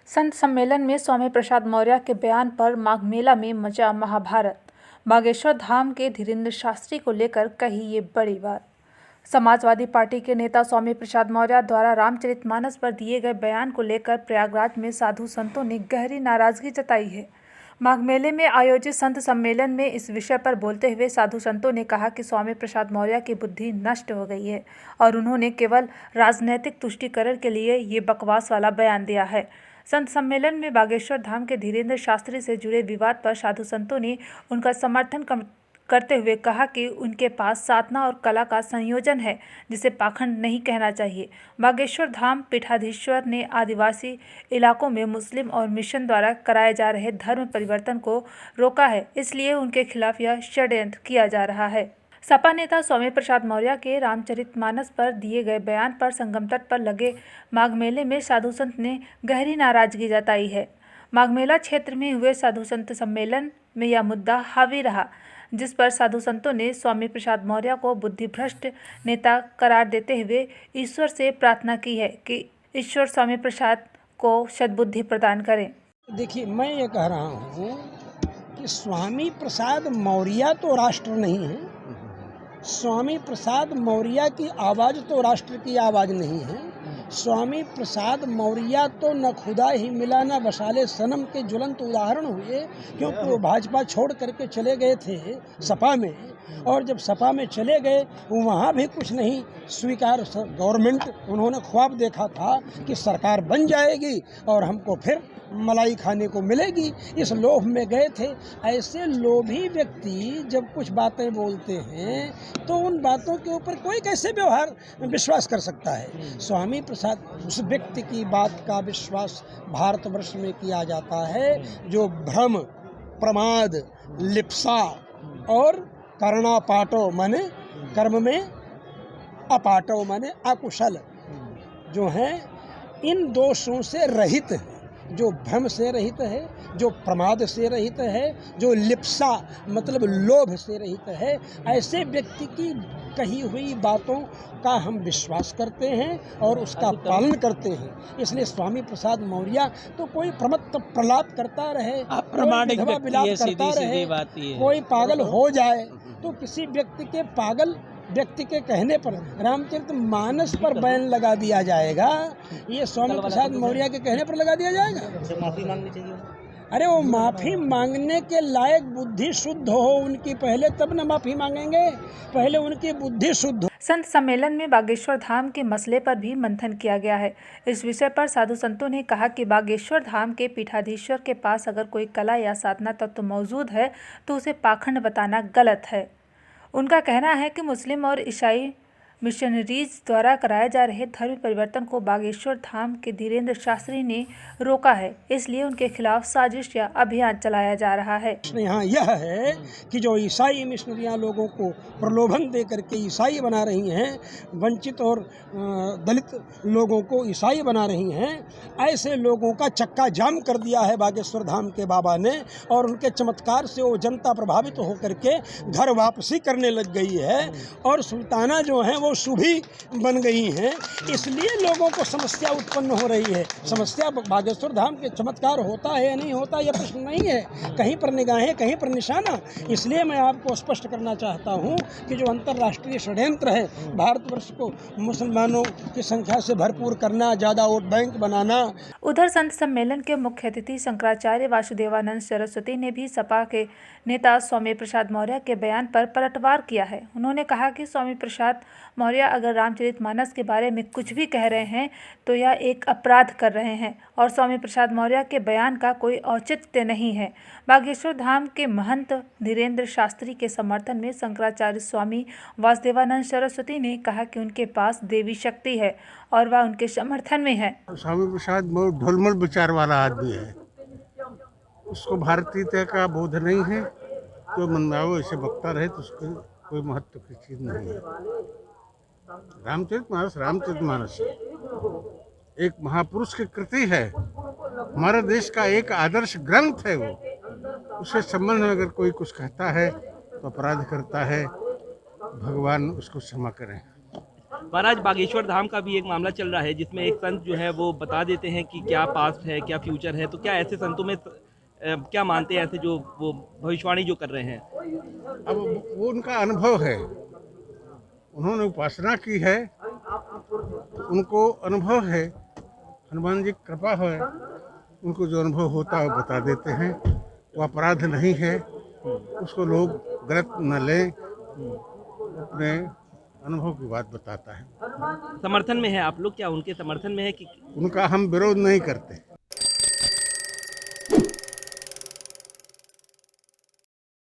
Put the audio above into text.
संत सम्मेलन में स्वामी प्रसाद मौर्य के बयान पर माघ मेला में मचा महाभारत। बागेश्वर धाम के धीरेन्द्र शास्त्री को लेकर कही ये बड़ी बात। समाजवादी पार्टी के नेता स्वामी प्रसाद मौर्य द्वारा रामचरितमानस पर दिए गए बयान को लेकर प्रयागराज में साधु संतों ने गहरी नाराजगी जताई है। माघ मेले में आयोजित संत सम्मेलन में इस विषय पर बोलते हुए साधु संतों ने कहा कि स्वामी प्रसाद मौर्य की बुद्धि नष्ट हो गई है और उन्होंने केवल राजनैतिक तुष्टीकरण के लिए ये बकवास वाला बयान दिया है। संत सम्मेलन में बागेश्वर धाम के धीरेन्द्र शास्त्री से जुड़े विवाद पर साधु संतों ने उनका समर्थन करते हुए कहा कि उनके पास साधना और कला का संयोजन है जिसे पाखंड नहीं कहना चाहिए। बागेश्वर धाम पीठाधीश्वर ने आदिवासी इलाकों में मुस्लिम और मिशन द्वारा कराए जा रहे धर्म परिवर्तन को रोका है, इसलिए उनके खिलाफ यह षड्यंत्र किया जा रहा है। सपा नेता स्वामी प्रसाद मौर्य के रामचरितमानस पर दिए गए बयान पर संगम तट पर लगे माघ मेले में साधु संत ने गहरी नाराजगी जताई है। माघ मेला क्षेत्र में हुए साधु संत सम्मेलन में यह मुद्दा हावी रहा, जिस पर साधु संतों ने स्वामी प्रसाद मौर्य को बुद्धिभ्रष्ट नेता करार देते हुए ईश्वर से प्रार्थना की है कि ईश्वर स्वामी प्रसाद को सद्बुद्धि प्रदान करें। देखिए, मैं ये कह रहा हूँ कि स्वामी प्रसाद मौर्य तो राष्ट्र नहीं है। स्वामी प्रसाद मौर्य की आवाज़ तो राष्ट्र की आवाज़ नहीं है। स्वामी प्रसाद मौर्य तो न खुदा ही मिला न वसाले सनम के ज्वलंत उदाहरण हुए, क्योंकि वो भाजपा छोड़ करके चले गए थे सपा में, और जब सपा में चले गए वहाँ भी कुछ नहीं स्वीकार। गवर्नमेंट उन्होंने ख्वाब देखा था कि सरकार बन जाएगी और हमको फिर मलाई खाने को मिलेगी, इस लोभ में गए थे। ऐसे लोभी व्यक्ति जब कुछ बातें बोलते हैं तो उन बातों के ऊपर कोई कैसे विश्वास कर सकता है। स्वामी प्रसाद उस व्यक्ति की बात का विश्वास भारतवर्ष में किया जाता है जो भ्रम, प्रमाद, लिप्सा और कर्णापाटो माने कर्म में, अपाटो माने अकुशल जो है, इन दोषों से रहित है, जो भ्रम से रहित है, जो प्रमाद से रहित है, जो लिप्सा मतलब लोभ से रहित है, ऐसे व्यक्ति की कही हुई बातों का हम विश्वास करते हैं और उसका पालन करते हैं। इसलिए स्वामी प्रसाद मौर्य तो कोई प्रमत्त प्रलाप करता रहे, अप्रामाणिक करता रहे, कोई पागल हो जाए तो किसी व्यक्ति के पागल व्यक्ति के कहने पर रामचरितमानस पर बैन लगा दिया जाएगा। ये स्वामी प्रसाद मौर्य के कहने पर लगा दिया जाएगा। माफी मांगनी चाहिए। अरे वो माफी मांगने के लायक बुद्धि शुद्ध हो उनकी, पहले तब न माफी मांगेंगे, पहले उनकी बुद्धि शुद्ध हो। संत सम्मेलन में बागेश्वर धाम के मसले पर भी मंथन किया गया है। इस विषय पर साधु संतों ने कहा कि बागेश्वर धाम के पीठाधीश्वर के पास अगर कोई कला या साधना तत्व मौजूद है तो उसे पाखंड बताना गलत है। उनका कहना है कि मुस्लिम और ईसाई मिशनरीज द्वारा कराए जा रहे धर्म परिवर्तन को बागेश्वर धाम के धीरेन्द्र शास्त्री ने रोका है, इसलिए उनके खिलाफ साजिश या अभियान चलाया जा रहा है। यहाँ यह है कि जो ईसाई मिशनरियाँ लोगों को प्रलोभन दे करके ईसाई बना रही हैं, वंचित और दलित लोगों को ईसाई बना रही हैं, ऐसे लोगों का चक्का जाम कर दिया है बागेश्वर धाम के बाबा ने, और उनके चमत्कार से वो जनता प्रभावित होकर के घर वापसी करने लग गई है और सुल्ताना जो है वो शुभी बन गई हैं। इसलिए लोगों को समस्या उत्पन्न हो रही है। समस्या बागेश्वर धाम के चमत्कार होता है या नहीं होता यह प्रश्न नहीं है, कहीं पर निगाहें कहीं पर निशाना। इसलिए मैं आपको स्पष्ट करना चाहता हूँ कि जो अंतर्राष्ट्रीय षड्यंत्र है भारतवर्ष को मुसलमानों की संख्या से भरपूर करना, ज़्यादा वोट बैंक बनाना। उधर संत सम्मेलन के मुख्य अतिथि शंकराचार्य वासुदेवानंद सरस्वती ने भी सपा के नेता स्वामी प्रसाद मौर्य के बयान पर पलटवार किया है। उन्होंने कहा कि स्वामी प्रसाद मौर्य अगर रामचरितमानस के बारे में कुछ भी कह रहे हैं तो यह एक अपराध कर रहे हैं और स्वामी प्रसाद मौर्य के बयान का कोई औचित्य नहीं है। बागेश्वर धाम के महंत धीरेन्द्र शास्त्री के समर्थन में शंकराचार्य स्वामी वासुदेवानंद सरस्वती ने कहा कि उनके पास देवी शक्ति है और वह उनके समर्थन में है। स्वामी प्रसाद बहुत ढुलमुल विचार वाला आदमी है, उसको भारतीयता का बोध नहीं है, तो मंदाओ ऐसे बकता रहे तो उसको कोई महत्व की चीज नहीं है। रामचरितमानस एक महापुरुष की कृति है, हमारे देश का एक आदर्श ग्रंथ है। वो उसके संबंध में अगर कोई कुछ कहता है तो अपराध करता है, भगवान उसको क्षमा करें। महाराज, बागेश्वर धाम का भी एक मामला चल रहा है जिसमें एक संत जो है वो बता देते हैं कि क्या पास्ट है क्या फ्यूचर है, तो क्या ऐसे संतों में क्या मानते हैं ऐसे जो वो भविष्यवाणी जो कर रहे हैं? अब वो उनका अनुभव है, उन्होंने उपासना की है, उनको अनुभव है, हनुमान जी की कृपा है, उनको जो अनुभव होता है वो बता देते हैं। वो अपराध नहीं है, उसको लोग गलत न लें, अपने अनुभव की बात बताता है। समर्थन में है आप लोग, क्या उनके समर्थन में है कि उनका हम विरोध नहीं करते।